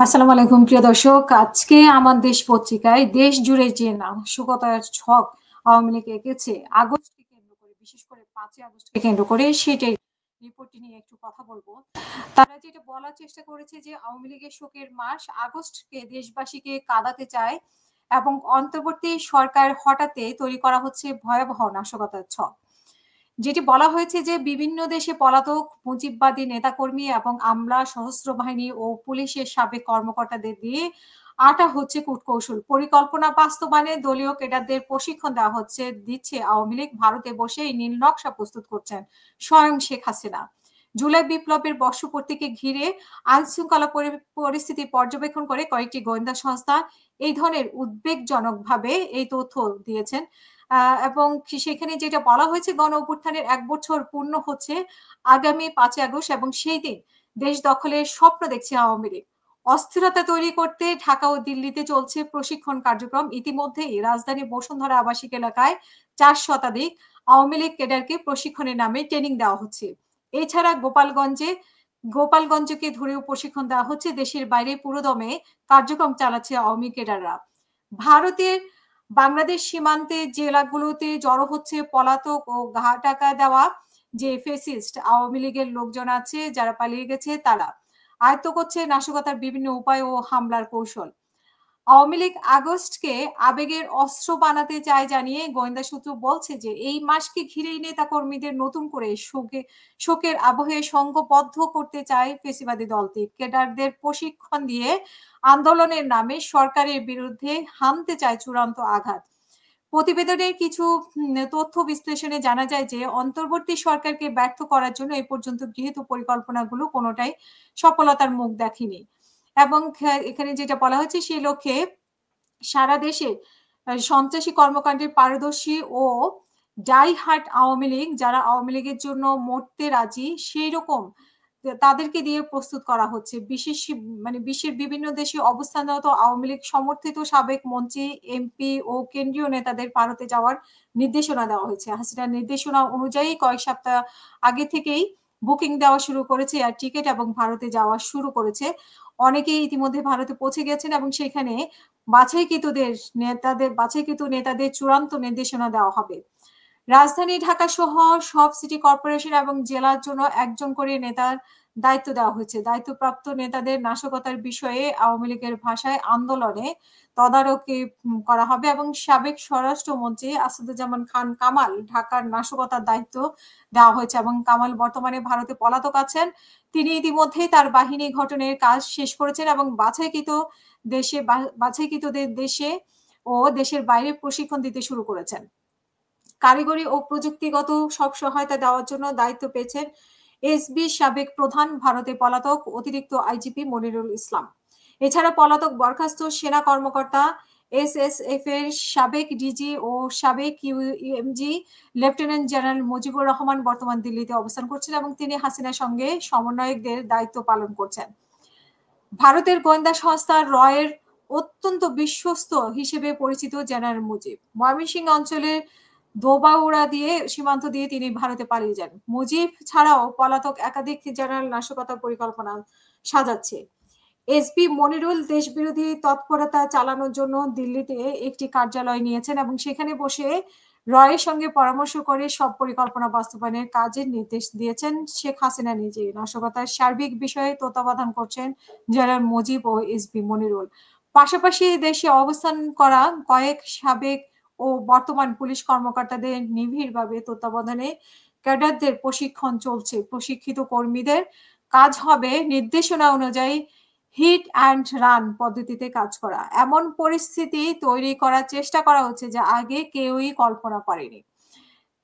আসসালামু আলাইকুম প্রিয় দর্শক। আজকে আমার দেশ পত্রিকায় দেশ জুড়ে যে নাশকতার ছক আওয়ামী লীগ এঁকেছে আগস্টকে কেন্দ্র করে, বিশেষ করে ৫ই আগস্টকে কেন্দ্র করে, সেটাই রিপোর্টটি নিয়ে একটু কথা বলবো। তারা যেটা বলার চেষ্টা করেছে যে আওয়ামী লীগের শোকের মাস আগস্টকে দেশবাসীকে কাঁদাতে চায় এবং অন্তর্বর্তী সরকার হঠাতে তৈরি করা হচ্ছে ভয়াবহ নাশকতার ছক। যেটি বলা হয়েছে যে বিভিন্ন দেশে পলাতক মুজিববাদী নেতাকর্মী এবং আমলা, সশস্ত্র বাহিনী ও পুলিশের সাবেক কর্মকর্তাদের দিয়ে আটা হচ্ছে কূটকৌশল। পরিকল্পনা বাস্তবায়নে দলীয় ক্যাডারদের প্রশিক্ষণ দেওয়া দিচ্ছে আওয়ামী লীগ। ভারতে বসে এই নীল নকশা প্রস্তুত করছেন স্বয়ং শেখ হাসিনা। জুলাই বিপ্লবের বর্ষপূর্তিকে ঘিরে আইন শৃঙ্খলা পরিস্থিতি পর্যবেক্ষণ করে কয়েকটি গোয়েন্দা সংস্থা এই ধরনের উদ্বেগজনকভাবে এই তথ্য দিয়েছেন। এবং সেখানে যেটা বলা হয়েছে, গণ অভ্যুত্থানের ১ বছর পূর্ণ হচ্ছে আগামী ৫ই আগস্ট এবং সেই দিন দেশ দখলের স্বপ্ন দেখছে আওয়ামী লীগ। অস্থিরতা তৈরি করতে ঢাকা ও দিল্লিতে চলছে প্রশিক্ষণ কার্যক্রম। ইতিমধ্যেই রাজধানী বসুন্ধরা আবাসিক এলাকায় ৪ শতাধিক আওয়ামী লীগ ক্যাডারকে প্রশিক্ষণের নামে ট্রেনিং দেওয়া হচ্ছে। এছাড়া গোপালগঞ্জকে ধরেও প্রশিক্ষণ দেওয়া হচ্ছে। দেশের বাইরে পুরোদমে কার্যক্রম চালাচ্ছে আওয়ামী ক্যাডাররা। ভারতের বাংলাদেশ সীমান্তে জেলাগুলোতে জড়ো হচ্ছে পলাতক ও টাকা দেওয়া যে ফেসিস্ট আওয়ামী লীগের লোকজন আছে, যারা পালিয়ে গেছে, তারা আয়ত্ত করছে নাশকতার বিভিন্ন উপায় ও হামলার কৌশল। আওয়ামী লীগ আগস্টকে আবেগের অস্ত্র বানাতে চায় জানিয়ে গোয়েন্দা সূত্র বলছে যে এই মাসকে ঘিরেই নেতাকর্মীদের নতুন করে শোকের আবহে সংঘবদ্ধ করতে চায় ফেসিবাদী দলটি। ক্যাডারদের প্রশিক্ষণ দিয়ে আন্দোলনের নামে সরকারের বিরুদ্ধে হানতে চায় চূড়ান্ত আঘাত। প্রতিবেদনের কিছু তথ্য বিশ্লেষণে জানা যায় যে অন্তর্বর্তী সরকারকে ব্যর্থ করার জন্য এ পর্যন্ত গৃহীত পরিকল্পনাগুলো কোনোটাই সফলতার মুখ দেখেনি। এবং এখানে যেটা বলা হচ্ছে, সেই লক্ষ্যে সারা দেশে সন্ত্রাসী কর্মকাণ্ডের পারদর্শী ও ডাই হার্ট আওয়ামী লীগ, যারা আওয়ামী লীগের জন্য মরতে রাজি, সেই রকম তাদেরকে দিয়ে প্রস্তুত করা হচ্ছে। বিশ্বের বিভিন্ন দেশে অবস্থানরত আওয়ামী লীগ সমর্থিত সাবেক মন্ত্রী, এমপি ও কেন্দ্রীয় নেতাদের ভারতে যাওয়ার নির্দেশনা দেওয়া হয়েছে। হাসিনার নির্দেশনা অনুযায়ী কয়েক সপ্তাহ আগে থেকেই বুকিং দেওয়া শুরু করেছে এয়ার টিকিট এবং ভারতে যাওয়া শুরু করেছে। অনেকেই ইতিমধ্যে ভারতে পৌঁছে গেছেন এবং সেখানে বাছাইকৃত নেতাদের চূড়ান্ত নির্দেশনা দেওয়া হবে। রাজধানী ঢাকা সহ সব সিটি কর্পোরেশন এবং জেলার জন্য একজন করে নেতার দায়িত্ব দেওয়া হয়েছে। দায়িত্বপ্রাপ্ত নেতাদের নাশকতার বিষয়ে আওয়ামী লীগের ভাষায় আন্দোলনে তদারকি করা হবে এবং সাবেক স্বরাষ্ট্রমন্ত্রী আসাদুজ্জামান খান কামাল ঢাকার নাশকতার দায়িত্ব দেওয়া হয়েছে এবং কামাল বর্তমানে ভারতে পলাতক আছেন। তিনি ইতিমধ্যেই তার বাহিনী গঠনের কাজ শেষ করেছেন এবং বাছাইকৃতদের দেশে ও দেশের বাইরে প্রশিক্ষণ দিতে শুরু করেছেন। কারিগরি ও প্রযুক্তিগত সব সহায়তা দেওয়ার জন্য দায়িত্ব পেয়েছেন এসবি সাবেক প্রধান, ভারতে পলাতক অতিরিক্ত আইজিপি মনিরুল ইসলাম। এছাড়া পলাতক বরখাস্ত সেনা কর্মকর্তা এসএসএফ এর সাবেক ডিজি ও সাবেক ইউএমজি লেফটেন্যান্ট জেনারেল মুজিবুর রহমান বর্তমান দিল্লিতে অবস্থান করছেন এবং তিনি হাসিনার সঙ্গে সমন্বয়কদের দায়িত্ব পালন করছেন। ভারতের গোয়েন্দা সংস্থা রয়ের অত্যন্ত বিশ্বস্ত হিসেবে পরিচিত জেনারেল মুজিব ময়মনসিংহ অঞ্চলের দোবাউড়া সীমান্ত দিয়ে তিনি ভারতে পালিয়ে যান। মুজিব ছাড়াও পলাতক একাধিক জেনারেল নাশকতার পরিকল্পনা সাজাচ্ছে। এসপি মনিরুল দেশবিরোধী তৎপরতা চালানোর জন্য দিল্লিতে একটি কার্যালয় নিয়েছেন এবং সেখানে বসে রয়ের সঙ্গে পরামর্শ করে সব পরিকল্পনা বাস্তবায়নের কাজের নির্দেশ দিয়েছেন শেখ হাসিনা নিজে। নাশকতার সার্বিক বিষয়ে তত্ত্বাবধান করছেন জেনারেল মুজিব ও এসপি মনিরুল। পাশাপাশি দেশে অবস্থান করা কয়েক সাবেক ও বর্তমান পুলিশ কর্মকর্তাদের নিবিড়ভাবে তত্ত্বাবধানে ক্যাডারদের প্রশিক্ষণ চলছে। প্রশিক্ষিত কর্মীদের কাজ হবে নির্দেশনা অনুযায়ী হিট অ্যান্ড রান পদ্ধতিতে কাজ করা। এমন পরিস্থিতি তৈরি করার চেষ্টা করা হচ্ছে যা আগে কেউই কল্পনা করেনি,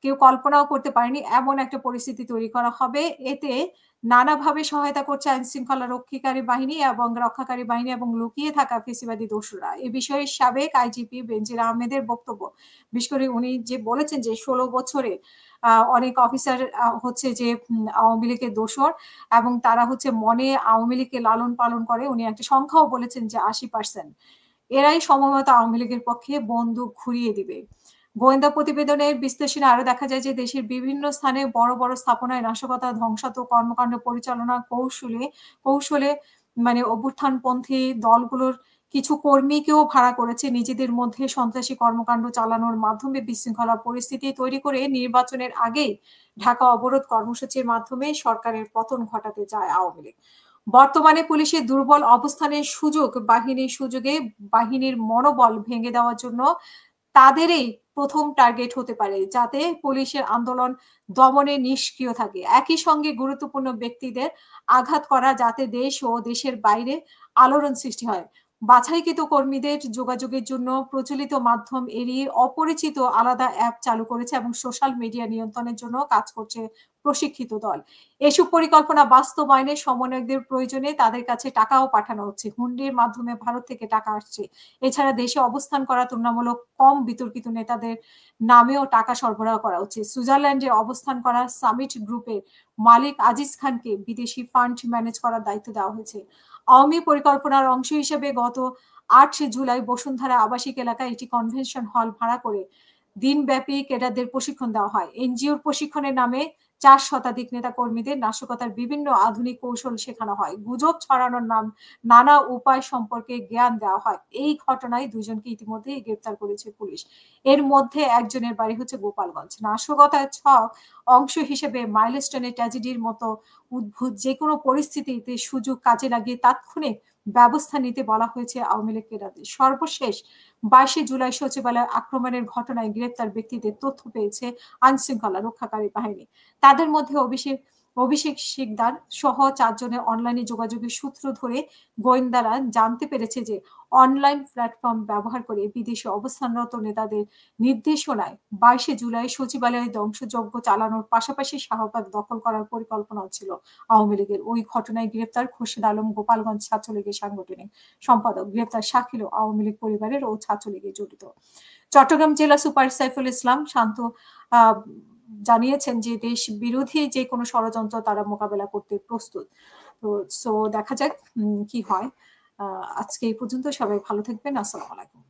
কেউ কল্পনাও করতে পারেনি। এমন একটা পরিস্থিতি তৈরি করা হবে। এতে নানাভাবে সহায়তা করছে আইন শৃঙ্খলা রক্ষাকারী বাহিনী এবং লুকিয়ে থাকা ফেসিবাদী দোসররা। এ বিষয়ে সাবেক আইজিপি বেনজির আহমেদের বক্তব্য, বিশেষ করে উনি যে বলেছেন যে ১৬ বছরে অনেক অফিসার হচ্ছে যে আওয়ামী লীগের দোসর এবং তারা হচ্ছে মনে আওয়ামী লীগকে লালন পালন করে। উনি একটা সংখ্যাও বলেছেন যে ৮০%। এরাই সম্ভবত আওয়ামী লীগের পক্ষে বন্দুক ঘুরিয়ে দিবে। গোয়েন্দা প্রতিবেদনের বিশ্লেষণে আরো দেখা যায় যে দেশের বিভিন্ন স্থানে বড় বড় স্থাপনায় নাশকতা, ধ্বংসাত্মক কর্মকাণ্ড পরিচালনা কৌশলে মানে অভ্যুত্থানপন্থী দলগুলোর কিছু কর্মীকেও ভাড়া করেছে নিজেদের মধ্যে সন্ত্রাসী কর্মকাণ্ড চালানোর মাধ্যমে বিশৃঙ্খলা পরিস্থিতি তৈরি করে নির্বাচনের আগেই ঢাকা অবরোধ কর্মসূচির মাধ্যমে সরকারের পতন ঘটাতে চায় আওয়ামী লীগ। বর্তমানে পুলিশের দুর্বল অবস্থানের সুযোগে বাহিনীর মনোবল ভেঙে দেওয়ার জন্য তাদেরই প্রথম টার্গেট হতে পারে, যাতে পুলিশের আন্দোলন দমনে নিষ্ক্রিয় থাকে। একই সঙ্গে গুরুত্বপূর্ণ ব্যক্তিদের আঘাত করা, যাতে দেশ ও দেশের বাইরে আলোড়ন সৃষ্টি হয়। বাছাইকৃত কর্মীদের যোগাযোগের জন্য প্রচলিত মাধ্যম এড়িয়ে অপরিচিত আলাদা অ্যাপ চালু করেছে এবং সোশ্যাল মিডিয়া নিয়ন্ত্রণের জন্য কাজ করছে প্রশিক্ষিত দল। এসব পরিকল্পনা বাস্তবায়নে সমন্বয়কদের প্রয়োজনে তাদের কাছে টাকাও পাঠানো হচ্ছে। হুন্ডির মাধ্যমে ভারত থেকে টাকা আসছে। এছাড়া দেশে অবস্থান করা তুলনামূলক কম বিতর্কিত নেতাদের নামেও টাকা সরবরাহ করা হচ্ছে। সুইজারল্যান্ডে অবস্থান করা সামিট গ্রুপের মালিক আজিজ খানকে বিদেশি ফান্ড ম্যানেজ করার দায়িত্ব দেওয়া হয়েছে। আওয়ামী পরিকল্পনার অংশ হিসেবে গত ৮ জুলাই বসুন্ধরা আবাসিক এলাকায় একটি কনভেনশন হল ভাড়া করে দিনব্যাপী ক্যাডারদের প্রশিক্ষণ দেওয়া হয়। এনজিওর প্রশিক্ষণের নামে ৪ শতাধিক নেতা কর্মীদের নাশকতার বিভিন্ন আধুনিক কৌশল শেখানো হয়। গুজব ছড়ানোর নানা উপায় সম্পর্কে জ্ঞান দেওয়া হয়। এই ঘটনায় ২ জনকে ইতিমধ্যেই গ্রেপ্তার করেছে পুলিশ। এর মধ্যে একজনের বাড়ি হচ্ছে গোপালগঞ্জ। নাশকতার ছক অংশ হিসেবে মাইলস্টোনের ট্র্যাজেডির মতো উদ্ভূত যেকোনো পরিস্থিতিতে সুযোগ কাজে লাগিয়ে তাৎক্ষণিক ব্যবস্থা নিতে বলা হয়েছে আওয়ামী লীগ ক্যাডারদের। সর্বশেষ ২২ জুলাই সচিবালয় আক্রমণের ঘটনায় গ্রেপ্তার ব্যক্তিদের তথ্য পেয়েছে আইনশৃঙ্খলা রক্ষাকারী বাহিনী। তাদের মধ্যে অভিষেক শিকদার সহ ৪ জনের অনলাইনে যোগাযোগের সূত্র ধরে গোয়েন্দারা জানতে পেরেছে যে অনলাইন প্ল্যাটফর্ম ব্যবহার করে বিদেশে অবস্থানরত নেতাদের নির্দেশনায় ২২ জুলাই সচিবালয়ে ধ্বংসযজ্ঞ চালানোর পাশাপাশি শাহবাগ দখল করার পরিকল্পনা ছিল আওয়ামী লীগের। ওই ঘটনায় গ্রেপ্তার খোরশেদ আলম, গোপালগঞ্জ ছাত্রলীগের সাংগঠনিক সম্পাদক। গ্রেপ্তার শাকিলও আওয়ামী লীগ পরিবারের ও ছাত্রলীগে জড়িত। চট্টগ্রাম জেলা সুপার সাইফুল ইসলাম শান্ত জানিয়েছেন যে দেশ বিরোধী যে কোনো ষড়যন্ত্র তারা মোকাবেলা করতে প্রস্তুত। তো দেখা যাক কি হয়। আজকে এই পর্যন্ত। সবাই ভালো থাকবেন। আসসালামু আলাইকুম।